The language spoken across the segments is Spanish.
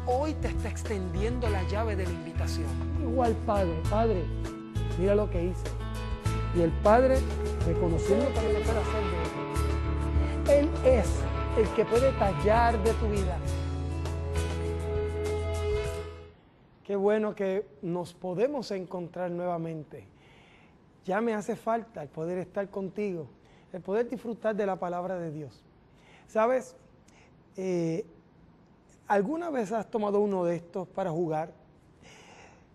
hoy te está extendiendo la llave de la invitación. Igual Padre, mira lo que hice. Y el Padre, reconociendo que lo que puede hacer de Él es el que puede tallar de tu vida. Qué bueno que nos podemos encontrar nuevamente. Ya me hace falta el poder estar contigo, el poder disfrutar de la palabra de Dios. ¿Sabes? ¿Alguna vez has tomado uno de estos para jugar?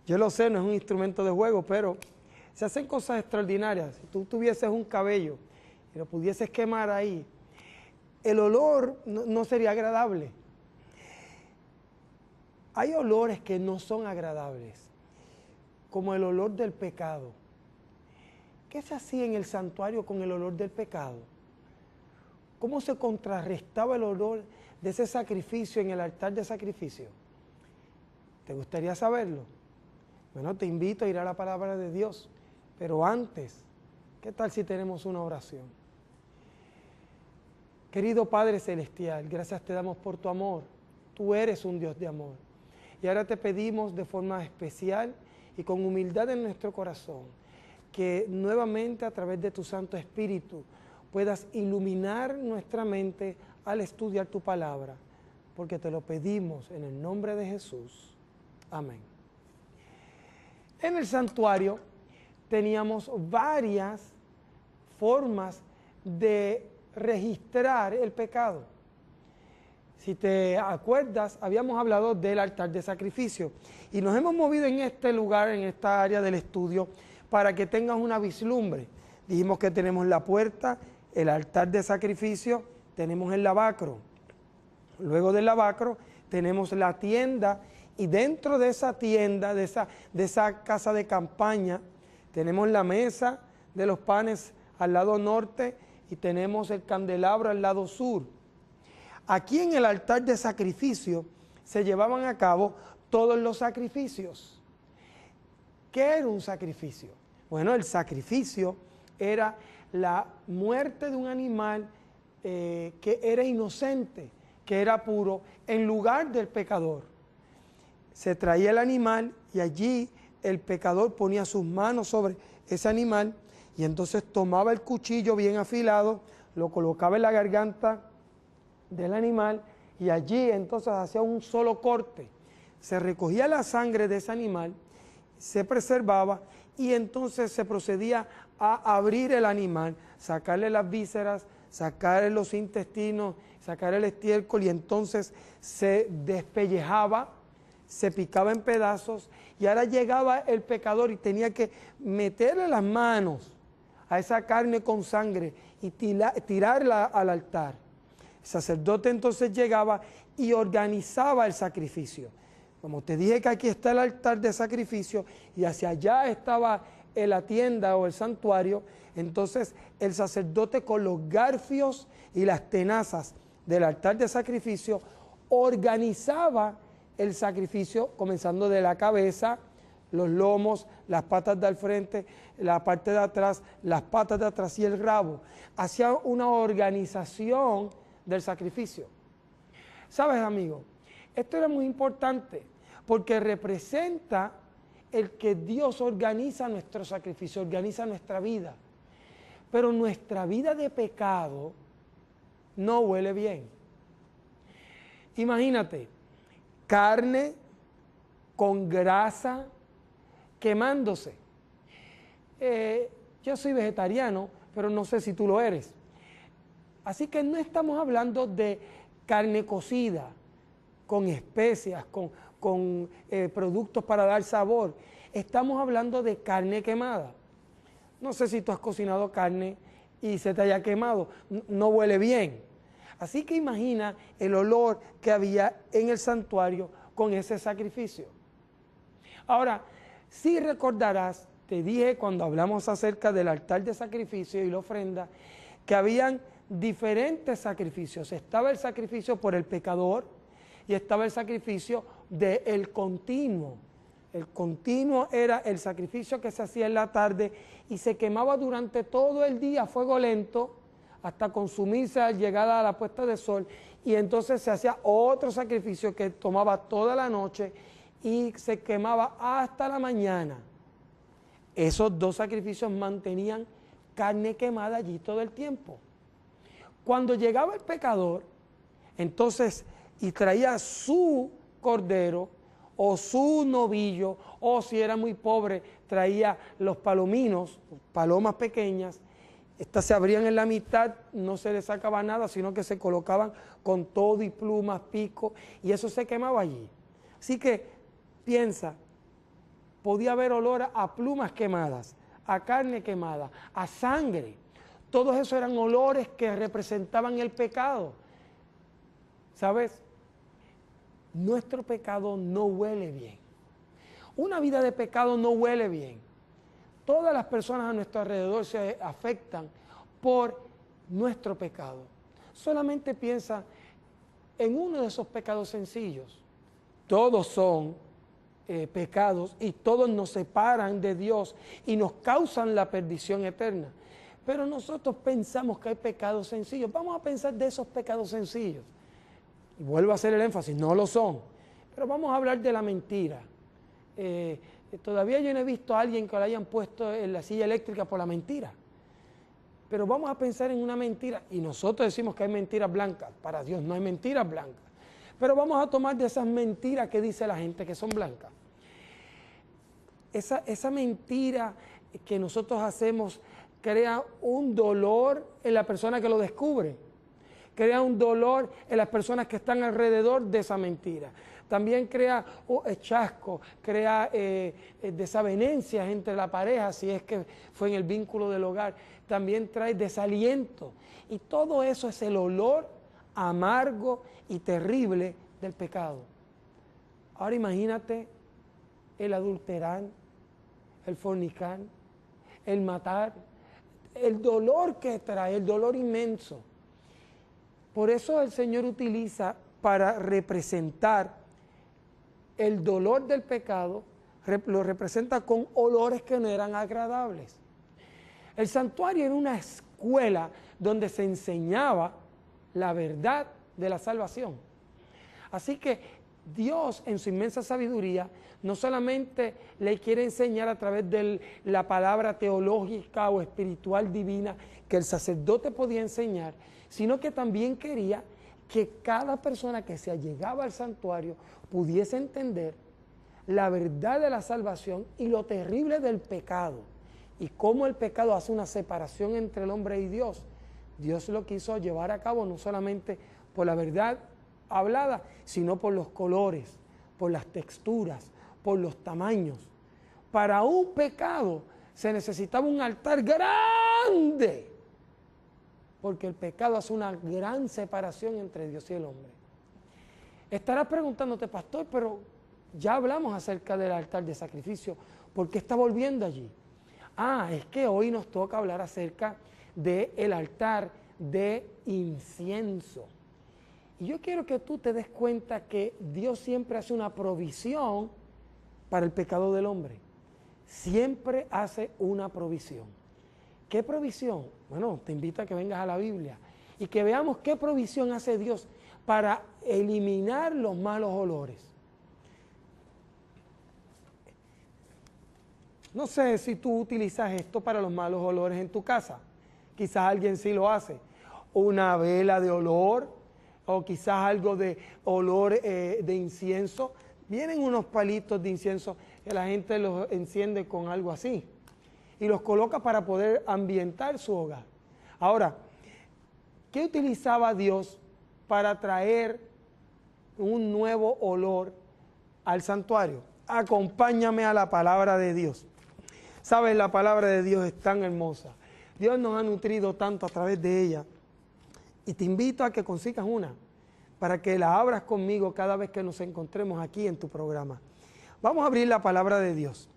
Yo lo sé, no es un instrumento de juego, pero se hacen cosas extraordinarias. Si tú tuvieses un cabello y lo pudieses quemar ahí, el olor no sería agradable. Hay olores que no son agradables, como el olor del pecado. ¿Qué se hacía en el santuario con el olor del pecado? ¿Cómo se contrarrestaba el olor de ese sacrificio en el altar de sacrificio? ¿Te gustaría saberlo? Bueno, te invito a ir a la palabra de Dios. Pero antes, ¿qué tal si tenemos una oración? Querido Padre Celestial, gracias te damos por tu amor. Tú eres un Dios de amor. Y ahora te pedimos de forma especial y con humildad en nuestro corazón, que nuevamente a través de tu Santo Espíritu puedas iluminar nuestra mente al estudiar tu palabra, porque te lo pedimos en el nombre de Jesús. Amén. En el santuario teníamos varias formas de registrar el pecado. Si te acuerdas, habíamos hablado del altar de sacrificio y nos hemos movido en este lugar, en esta área del estudio, para que tengas una vislumbre. Dijimos que tenemos la puerta, el altar de sacrificio, tenemos el lavacro. Luego del lavacro tenemos la tienda y dentro de esa tienda, de esa casa de campaña, tenemos la mesa de los panes al lado norte y tenemos el candelabro al lado sur. Aquí en el altar de sacrificio se llevaban a cabo todos los sacrificios. ¿Qué era un sacrificio? Bueno, el sacrificio era la muerte de un animal que era inocente, que era puro, en lugar del pecador. Se traía el animal y allí el pecador ponía sus manos sobre ese animal y entonces tomaba el cuchillo bien afilado, lo colocaba en la garganta del animal y allí entonces hacía un solo corte. Se recogía la sangre de ese animal, se preservaba y entonces se procedía a abrir el animal, sacarle las vísceras, sacarle los intestinos, sacar el estiércol y entonces se despellejaba, se picaba en pedazos y ahora llegaba el pecador y tenía que meterle las manos a esa carne con sangre y tirarla al altar. El sacerdote entonces llegaba y organizaba el sacrificio. Como te dije que aquí está el altar de sacrificio y hacia allá estaba la tienda o el santuario, entonces el sacerdote con los garfios y las tenazas del altar de sacrificio organizaba el sacrificio comenzando de la cabeza, los lomos, las patas del frente, la parte de atrás, las patas de atrás y el rabo. Hacía una organización del sacrificio. ¿Sabes, amigo? Esto era muy importante porque representa el que Dios organiza nuestro sacrificio, organiza nuestra vida. Pero nuestra vida de pecado no huele bien. Imagínate, carne con grasa quemándose. Yo soy vegetariano, pero no sé si tú lo eres. Así que no estamos hablando de carne cocida, con especias, con productos para dar sabor. Estamos hablando de carne quemada. No sé si tú has cocinado carne y se te haya quemado, no huele bien. Así que imagina el olor que había en el santuario con ese sacrificio. Ahora, si recordarás, te dije cuando hablamos acerca del altar de sacrificio y la ofrenda, que habían diferentes sacrificios. Estaba el sacrificio por el pecador y estaba el sacrificio del continuo. El continuo era el sacrificio que se hacía en la tarde y se quemaba durante todo el día a fuego lento hasta consumirse al llegar a la puesta de sol, y entonces se hacía otro sacrificio que tomaba toda la noche y se quemaba hasta la mañana. Esos dos sacrificios mantenían carne quemada allí todo el tiempo. Cuando llegaba el pecador, entonces, y traía su cordero o su novillo, o si era muy pobre, traía los palominos, palomas pequeñas. Estas se abrían en la mitad, no se les sacaba nada, sino que se colocaban con todo y plumas, pico, y eso se quemaba allí. Así que piensa, podía haber olor a plumas quemadas, a carne quemada, a sangre. Todos esos eran olores que representaban el pecado. ¿Sabes? Nuestro pecado no huele bien. Una vida de pecado no huele bien. Todas las personas a nuestro alrededor se afectan por nuestro pecado. Solamente piensa en uno de esos pecados sencillos. Todos son pecados y todos nos separan de Dios y nos causan la perdición eterna. Pero nosotros pensamos que hay pecados sencillos. Vamos a pensar de esos pecados sencillos. Y vuelvo a hacer el énfasis, no lo son. Pero vamos a hablar de la mentira. Todavía yo no he visto a alguien que lo hayan puesto en la silla eléctrica por la mentira. Pero vamos a pensar en una mentira. Y nosotros decimos que hay mentiras blancas. Para Dios no hay mentiras blancas. Pero vamos a tomar de esas mentiras que dice la gente que son blancas. Esa mentira que nosotros hacemos crea un dolor en la persona que lo descubre. Crea un dolor en las personas que están alrededor de esa mentira. También crea chasco, crea desavenencias entre la pareja, si es que fue en el vínculo del hogar. También trae desaliento. Y todo eso es el olor amargo y terrible del pecado. Ahora imagínate el adulterar, el fornicar, el matar, el dolor que trae, el dolor inmenso. Por eso el Señor utiliza para representar el dolor del pecado, lo representa con olores que no eran agradables. El santuario era una escuela donde se enseñaba la verdad de la salvación. Así que Dios, en su inmensa sabiduría, no solamente le quiere enseñar a través de la palabra teológica o espiritual divina que el sacerdote podía enseñar, sino que también quería que cada persona que se allegaba al santuario pudiese entender la verdad de la salvación y lo terrible del pecado, y cómo el pecado hace una separación entre el hombre y Dios. Dios lo quiso llevar a cabo no solamente por la verdad hablada, sino por los colores, por las texturas, por los tamaños. Para un pecado se necesitaba un altar grande, porque el pecado hace una gran separación entre Dios y el hombre. Estarás preguntándote, pastor, pero ya hablamos acerca del altar de sacrificio, ¿por qué está volviendo allí? Es que hoy nos toca hablar acerca del altar de incienso. Y yo quiero que tú te des cuenta que Dios siempre hace una provisión para el pecado del hombre. Siempre hace una provisión. ¿Qué provisión? Bueno, te invito a que vengas a la Biblia y que veamos qué provisión hace Dios para eliminar los malos olores. No sé si tú utilizas esto para los malos olores en tu casa. Quizás alguien sí lo hace. Una vela de olor o quizás algo de olor de incienso. Vienen unos palitos de incienso que la gente los enciende con algo así y los coloca para poder ambientar su hogar. Ahora, ¿qué utilizaba Dios para traer un nuevo olor al santuario? Acompáñame a la palabra de Dios. ¿Sabes? La palabra de Dios es tan hermosa. Dios nos ha nutrido tanto a través de ella. Y te invito a que consigas una, para que la abras conmigo cada vez que nos encontremos aquí en tu programa. Vamos a abrir la palabra de Dios.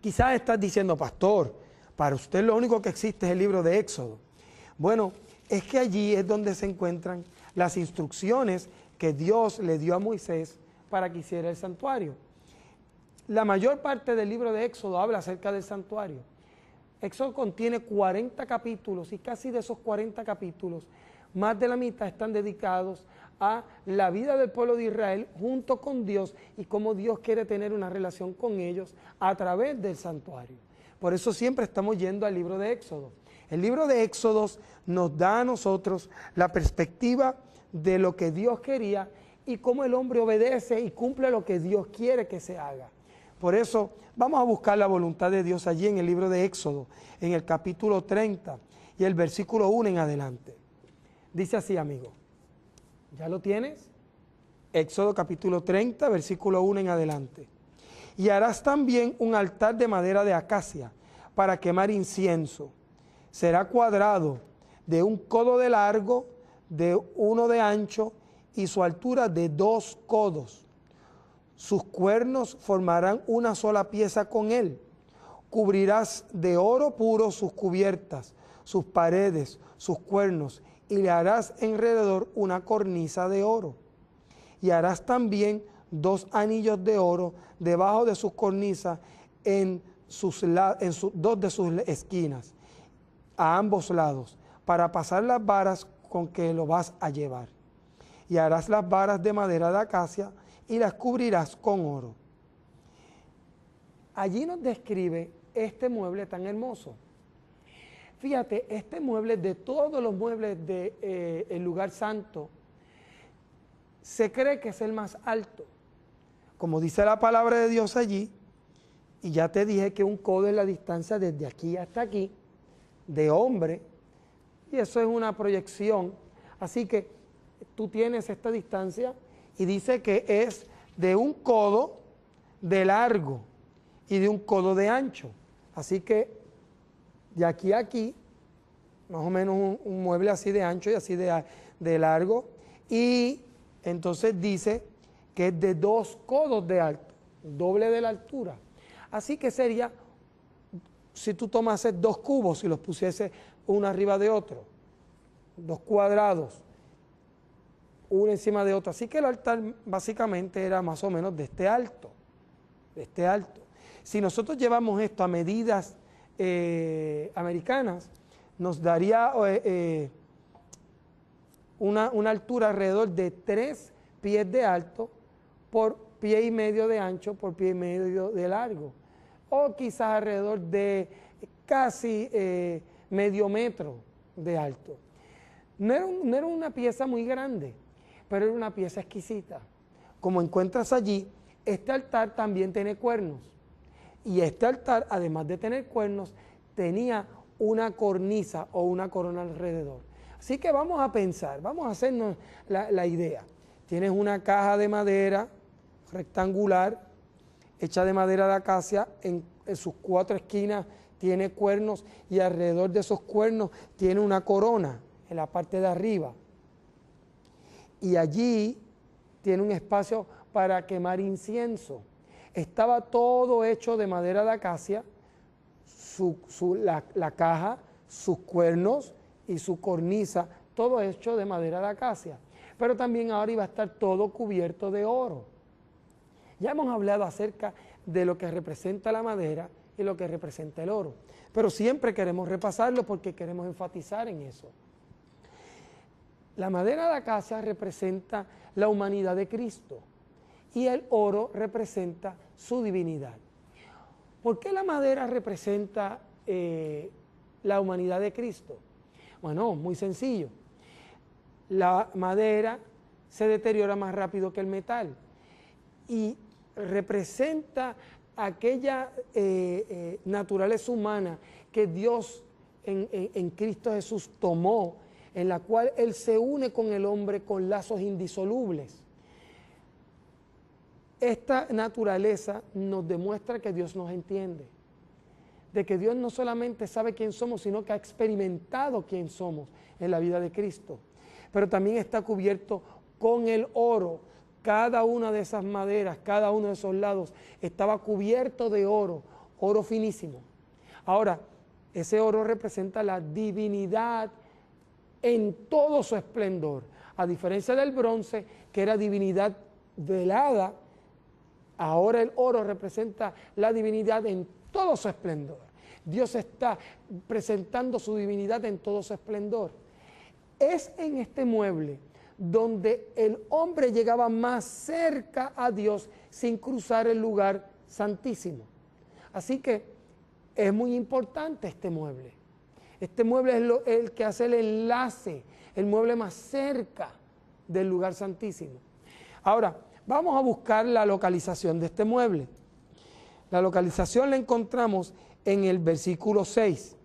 Quizás estás diciendo, pastor, para usted lo único que existe es el libro de Éxodo. Bueno, es que allí es donde se encuentran las instrucciones que Dios le dio a Moisés para que hiciera el santuario. La mayor parte del libro de Éxodo habla acerca del santuario, Éxodo contiene 40 capítulos y casi de esos 40 capítulos, más de la mitad están dedicados a la vida del pueblo de Israel junto con Dios y cómo Dios quiere tener una relación con ellos a través del santuario. Por eso siempre estamos yendo al libro de Éxodo. El libro de Éxodo nos da a nosotros la perspectiva de lo que Dios quería y cómo el hombre obedece y cumple lo que Dios quiere que se haga. Por eso vamos a buscar la voluntad de Dios allí en el libro de Éxodo, en el capítulo 30 y el versículo 1 en adelante. Dice así, amigo. ¿Ya lo tienes? Éxodo capítulo 30, versículo 1 en adelante. Y harás también un altar de madera de acacia para quemar incienso. Será cuadrado de 1 codo de largo, de 1 de ancho y su altura de 2 codos. Sus cuernos formarán una sola pieza con él. Cubrirás de oro puro sus cubiertas, sus paredes, sus cuernos, y le harás alrededor una cornisa de oro. Y harás también 2 anillos de oro debajo de sus cornisas en 2 de sus esquinas, a ambos lados, para pasar las varas con que lo vas a llevar. Y harás las varas de madera de acacia y las cubrirás con oro. Allí nos describe este mueble tan hermoso. Fíjate, este mueble, de todos los muebles del lugar santo, se cree que es el más alto. Como dice la palabra de Dios allí, y ya te dije que 1 codo es la distancia desde aquí hasta aquí, de hombre, y eso es una proyección. Así que tú tienes esta distancia y dice que es de 1 codo de largo y de 1 codo de ancho. Así que de aquí a aquí, más o menos un mueble así de ancho y así de largo. Y entonces dice que es de 2 codos de alto, doble de la altura. Así que sería, si tú tomases 2 cubos y los pusieses uno arriba de otro, 2 cuadrados, uno encima de otro. Así que el altar básicamente era más o menos de este alto, Si nosotros llevamos esto a medidas americanas, nos daría una altura alrededor de 3 pies de alto por 1,5 pies de ancho por 1,5 pies de largo, o quizás alrededor de casi medio metro de alto. No era una pieza muy grande, pero era una pieza exquisita. Como encuentras allí, este altar también tiene cuernos. Y este altar, además de tener cuernos, tenía una cornisa o una corona alrededor. Así que vamos a pensar, vamos a hacernos la idea. Tienes una caja de madera rectangular, hecha de madera de acacia, en sus 4 esquinas tiene cuernos y alrededor de esos cuernos tiene una corona en la parte de arriba. Y allí tiene un espacio para quemar incienso. Estaba todo hecho de madera de acacia, la caja, sus cuernos y su cornisa, todo hecho de madera de acacia. Pero también ahora iba a estar todo cubierto de oro. Ya hemos hablado acerca de lo que representa la madera y lo que representa el oro, pero siempre queremos repasarlo porque queremos enfatizar en eso. La madera de acacia representa la humanidad de Cristo y el oro representa su divinidad. ¿Por qué la madera representa la humanidad de Cristo? Bueno, muy sencillo. La madera se deteriora más rápido que el metal y representa aquella naturaleza humana que Dios en Cristo Jesús tomó, en la cual Él se une con el hombre con lazos indisolubles. Esta naturaleza nos demuestra que Dios nos entiende, de que Dios no solamente sabe quién somos, sino que ha experimentado quién somos en la vida de Cristo. Pero también está cubierto con el oro. Cada una de esas maderas, cada uno de esos lados estaba cubierto de oro, oro finísimo. Ahora, ese oro representa la divinidad en todo su esplendor, a diferencia del bronce, que era divinidad velada. Ahora el oro representa la divinidad en todo su esplendor. Dios está presentando su divinidad en todo su esplendor. Es en este mueble donde el hombre llegaba más cerca a Dios sin cruzar el lugar santísimo. Así que es muy importante este mueble. Este mueble es el que hace el enlace, el mueble más cerca del lugar santísimo. Ahora, vamos a buscar la localización de este mueble. La localización la encontramos en el versículo 6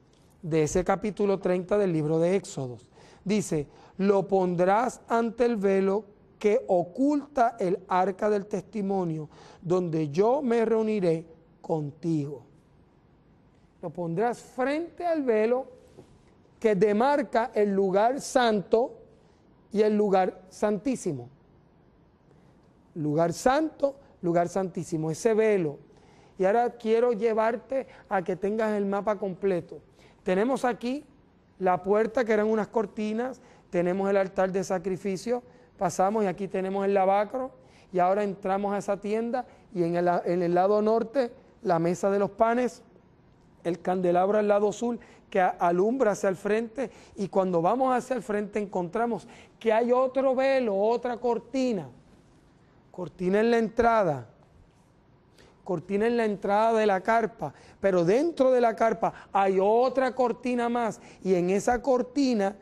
de ese capítulo 30 del libro de Éxodos. Dice, lo pondrás ante el velo que oculta el arca del testimonio, donde yo me reuniré contigo. Lo pondrás frente al velo que demarca el lugar santo y el lugar santísimo. Lugar santo, lugar santísimo, ese velo. Y ahora quiero llevarte a que tengas el mapa completo. Tenemos aquí la puerta, que eran unas cortinas, tenemos el altar de sacrificio, pasamos y aquí tenemos el lavacro, y ahora entramos a esa tienda, y en el lado norte, la mesa de los panes, el candelabro al lado sur, que alumbra hacia el frente, y cuando vamos hacia el frente encontramos que hay otro velo, otra cortina en la entrada, cortina en la entrada de la carpa, pero dentro de la carpa hay otra cortina más, y en esa cortina,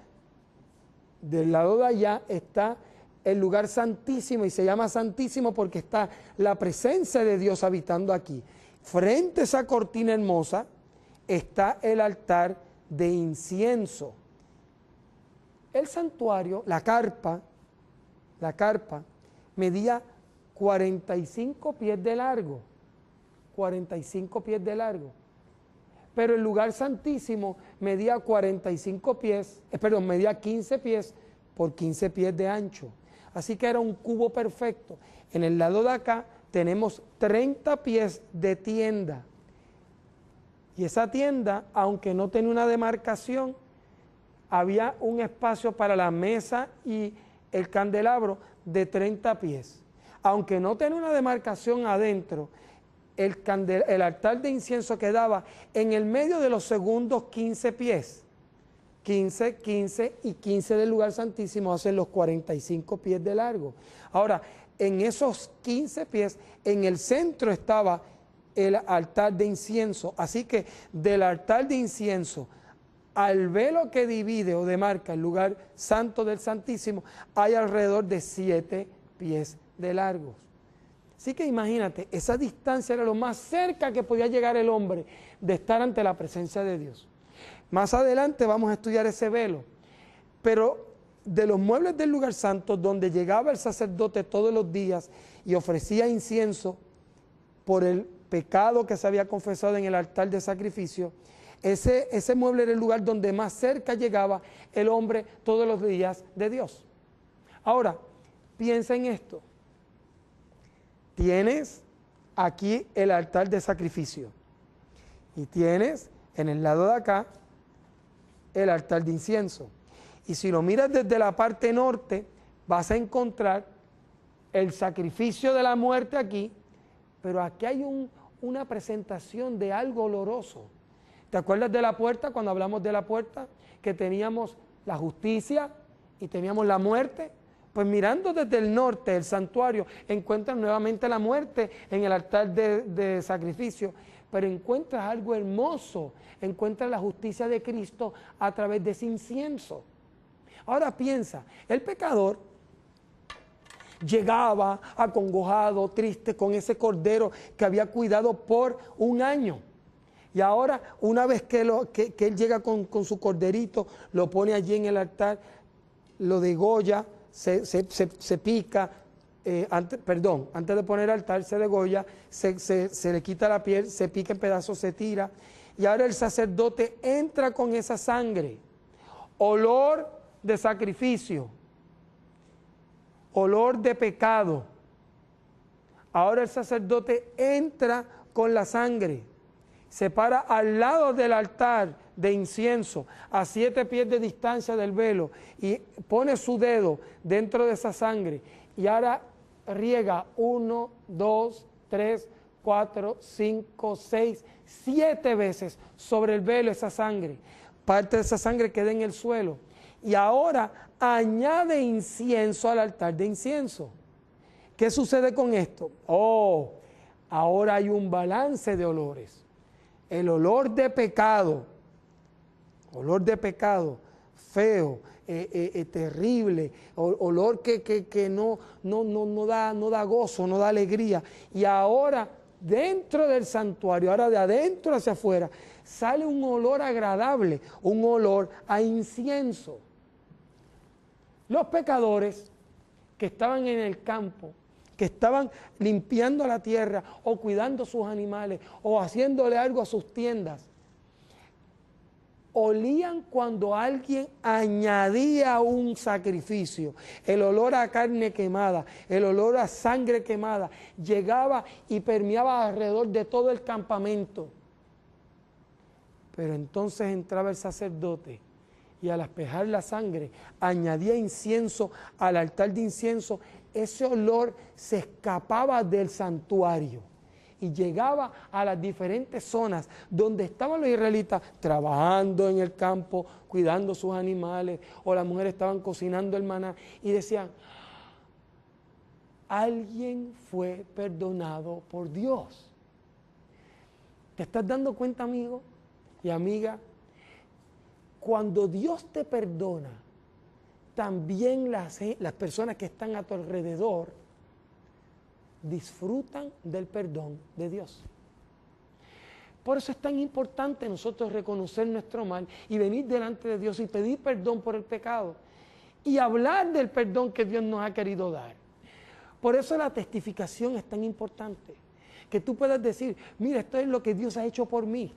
del lado de allá, está el lugar santísimo, y se llama santísimo porque está la presencia de Dios habitando aquí. Frente a esa cortina hermosa está el altar de incienso. El santuario, la carpa, medía 45 pies de largo. 45 pies de largo, pero el lugar santísimo medía 15 pies por 15 pies de ancho, así que era un cubo perfecto. En el lado de acá tenemos 30 pies de tienda, y esa tienda, aunque no tenía una demarcación, había un espacio para la mesa y el candelabro de 30 pies, aunque no tenía una demarcación adentro. El altar de incienso quedaba en el medio de los segundos 15 pies. 15, 15 y 15 del lugar santísimo hacen los 45 pies de largo. Ahora, en esos 15 pies, en el centro estaba el altar de incienso. Así que del altar de incienso al velo que divide o demarca el lugar santo del Santísimo, hay alrededor de 7 pies de largos. Así que imagínate, esa distancia era lo más cerca que podía llegar el hombre de estar ante la presencia de Dios. Más adelante vamos a estudiar ese velo, pero de los muebles del lugar santo, donde llegaba el sacerdote todos los días y ofrecía incienso por el pecado que se había confesado en el altar de sacrificio, ese mueble era el lugar donde más cerca llegaba el hombre todos los días de Dios. Ahora, piensa en esto. Tienes aquí el altar de sacrificio y tienes en el lado de acá el altar de incienso. Y si lo miras desde la parte norte, vas a encontrar el sacrificio de la muerte aquí, pero aquí hay una presentación de algo oloroso. ¿Te acuerdas de la puerta, cuando hablamos de la puerta? Que teníamos la justicia y teníamos la muerte. Pues mirando desde el norte del santuario, encuentras nuevamente la muerte en el altar de sacrificio, pero encuentras algo hermoso, encuentras la justicia de Cristo a través de ese incienso. Ahora piensa, el pecador llegaba acongojado, triste, con ese cordero que había cuidado por un año. Y ahora, una vez que él llega con su corderito, lo pone allí en el altar, lo degolla, se pica, antes de poner altar se degolla, se le quita la piel, se pica en pedazos, se tira, y ahora el sacerdote entra con esa sangre, olor de sacrificio, olor de pecado. Ahora el sacerdote entra con la sangre, se para al lado del altar de incienso, a 7 pies de distancia del velo, y pone su dedo dentro de esa sangre, y ahora riega 1, 2, 3, 4, 5, 6, 7 veces sobre el velo esa sangre. Parte de esa sangre queda en el suelo. Y ahora añade incienso al altar de incienso. ¿Qué sucede con esto? Oh, ahora hay un balance de olores. El olor de pecado, feo, terrible, olor que no da gozo, no da alegría. Y ahora dentro del santuario, ahora de adentro hacia afuera, sale un olor agradable, un olor a incienso. Los pecadores que estaban en el campo, que estaban limpiando la tierra o cuidando sus animales o haciéndole algo a sus tiendas, olían cuando alguien añadía un sacrificio. El olor a carne quemada, el olor a sangre quemada, llegaba y permeaba alrededor de todo el campamento. Pero entonces entraba el sacerdote y al aspejar la sangre, añadía incienso al altar de incienso. Ese olor se escapaba del santuario y llegaba a las diferentes zonas donde estaban los israelitas trabajando en el campo, cuidando sus animales, o las mujeres estaban cocinando el maná y decían: alguien fue perdonado por Dios. ¿Te estás dando cuenta, amigo y amiga? Cuando Dios te perdona, también las personas que están a tu alrededor disfrutan del perdón de Dios. Por eso es tan importante nosotros reconocer nuestro mal y venir delante de Dios y pedir perdón por el pecado y hablar del perdón que Dios nos ha querido dar. Por eso la testificación es tan importante, que tú puedas decir: mira, esto es lo que Dios ha hecho por mí.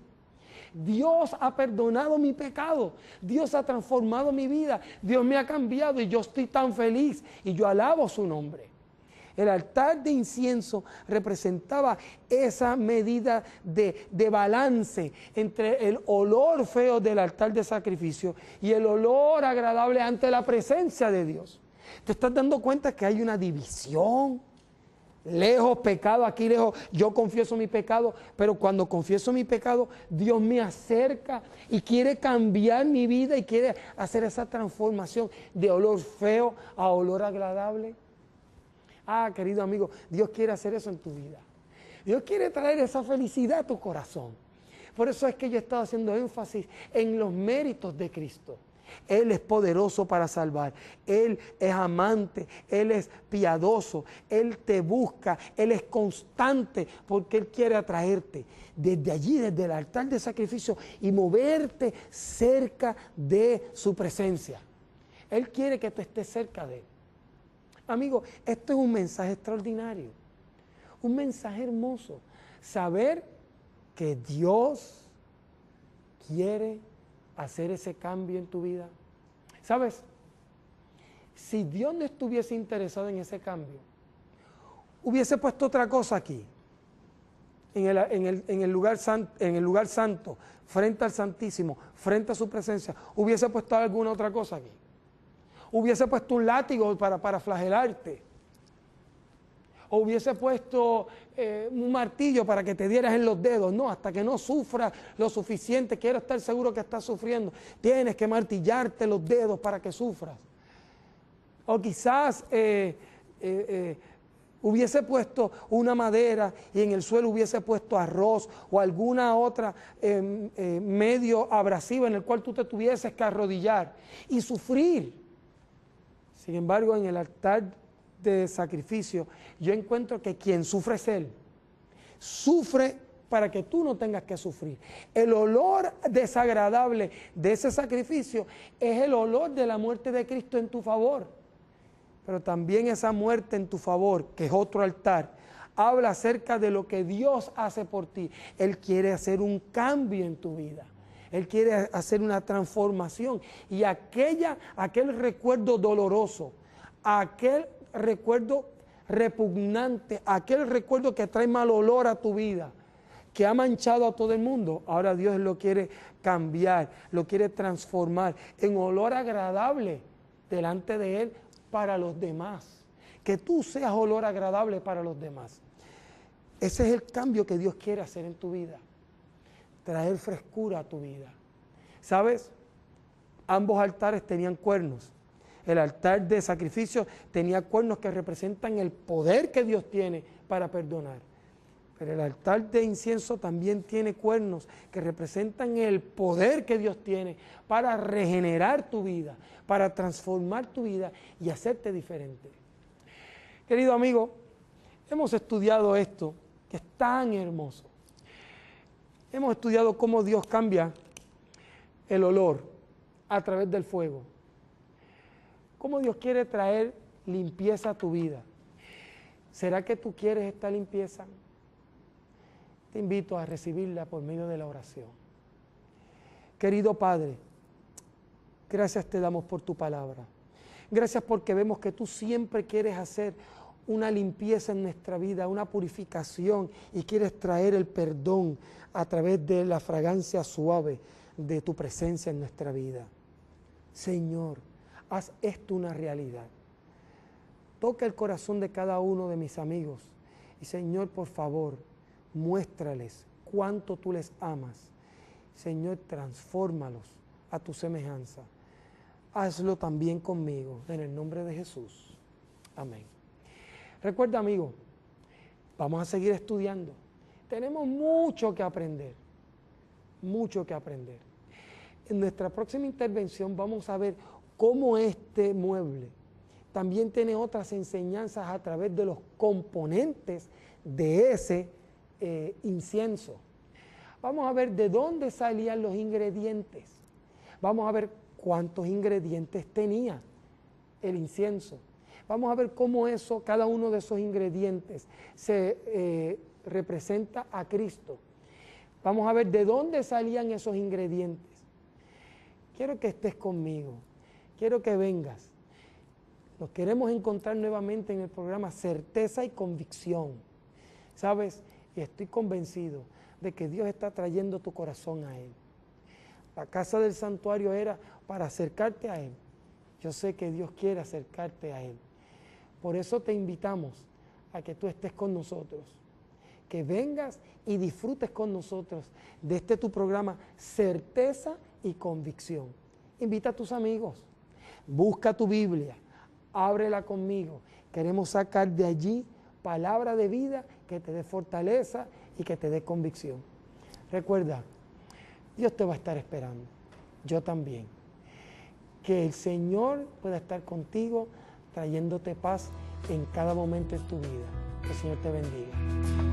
Dios ha perdonado mi pecado, Dios ha transformado mi vida, Dios me ha cambiado y yo estoy tan feliz y yo alabo su nombre. El altar de incienso representaba esa medida de balance entre el olor feo del altar de sacrificio y el olor agradable ante la presencia de Dios. ¿Te estás dando cuenta que hay una división? Lejos pecado, aquí lejos yo confieso mi pecado, pero cuando confieso mi pecado, Dios me acerca y quiere cambiar mi vida y quiere hacer esa transformación de olor feo a olor agradable. Ah, querido amigo, Dios quiere hacer eso en tu vida. Dios quiere traer esa felicidad a tu corazón. Por eso es que yo he estado haciendo énfasis en los méritos de Cristo. Él es poderoso para salvar, Él es amante, Él es piadoso, Él te busca, Él es constante porque Él quiere atraerte desde allí, desde el altar de sacrificio y moverte cerca de su presencia. Él quiere que tú estés cerca de Él. Amigo, esto es un mensaje extraordinario, un mensaje hermoso, saber que Dios quiere hacer ese cambio en tu vida. ¿Sabes? Si Dios no estuviese interesado en ese cambio, hubiese puesto otra cosa aquí, en el lugar santo, frente al Santísimo, frente a su presencia, hubiese puesto alguna otra cosa aquí. Hubiese puesto un látigo para flagelarte. O hubiese puesto un martillo para que te dieras en los dedos. No, hasta que no sufras lo suficiente, quiero estar seguro que estás sufriendo, tienes que martillarte los dedos para que sufras. O quizás hubiese puesto una madera y en el suelo hubiese puesto arroz o alguna otra medio abrasivo en el cual tú te tuvieses que arrodillar y sufrir. Sin embargo, en el altar de sacrificio, yo encuentro que quien sufre es Él. Sufre para que tú no tengas que sufrir. El olor desagradable de ese sacrificio es el olor de la muerte de Cristo en tu favor. Pero también esa muerte en tu favor, que es otro altar, habla acerca de lo que Dios hace por ti. Él quiere hacer un cambio en tu vida. Él quiere hacer una transformación. Y aquel recuerdo doloroso, aquel recuerdo repugnante, aquel recuerdo que trae mal olor a tu vida, que ha manchado a todo el mundo, ahora Dios lo quiere cambiar, lo quiere transformar en olor agradable delante de Él para los demás. Que tú seas olor agradable para los demás. Ese es el cambio que Dios quiere hacer en tu vida. Traer frescura a tu vida. ¿Sabes? Ambos altares tenían cuernos. El altar de sacrificio tenía cuernos que representan el poder que Dios tiene para perdonar. Pero el altar de incienso también tiene cuernos que representan el poder que Dios tiene para regenerar tu vida, para transformar tu vida y hacerte diferente. Querido amigo, hemos estudiado esto, que es tan hermoso. Hemos estudiado cómo Dios cambia el olor a través del fuego. Cómo Dios quiere traer limpieza a tu vida. ¿Será que tú quieres esta limpieza? Te invito a recibirla por medio de la oración. Querido Padre, gracias te damos por tu palabra. Gracias porque vemos que tú siempre quieres hacer una limpieza en nuestra vida, una purificación, y quieres traer el perdón a través de la fragancia suave de tu presencia en nuestra vida. Señor, haz esto una realidad. Toca el corazón de cada uno de mis amigos y, Señor, por favor, muéstrales cuánto tú les amas. Señor, transfórmalos a tu semejanza. Hazlo también conmigo, en el nombre de Jesús. Amén. Recuerda, amigo, vamos a seguir estudiando. Tenemos mucho que aprender, mucho que aprender. En nuestra próxima intervención vamos a ver cómo este mueble también tiene otras enseñanzas a través de los componentes de ese incienso. Vamos a ver de dónde salían los ingredientes. Vamos a ver cuántos ingredientes tenía el incienso. Vamos a ver cómo cada uno de esos ingredientes se representa a Cristo. Vamos a ver de dónde salían esos ingredientes. Quiero que estés conmigo. Quiero que vengas. Nos queremos encontrar nuevamente en el programa Certeza y Convicción. ¿Sabes? Y estoy convencido de que Dios está trayendo tu corazón a Él. La casa del santuario era para acercarte a Él. Yo sé que Dios quiere acercarte a Él. Por eso te invitamos a que tú estés con nosotros, que vengas y disfrutes con nosotros de este tu programa Certeza y Convicción. Invita a tus amigos, busca tu Biblia, ábrela conmigo. Queremos sacar de allí palabra de vida que te dé fortaleza y que te dé convicción. Recuerda, Dios te va a estar esperando, yo también. Que el Señor pueda estar contigo, trayéndote paz en cada momento de tu vida. Que el Señor te bendiga.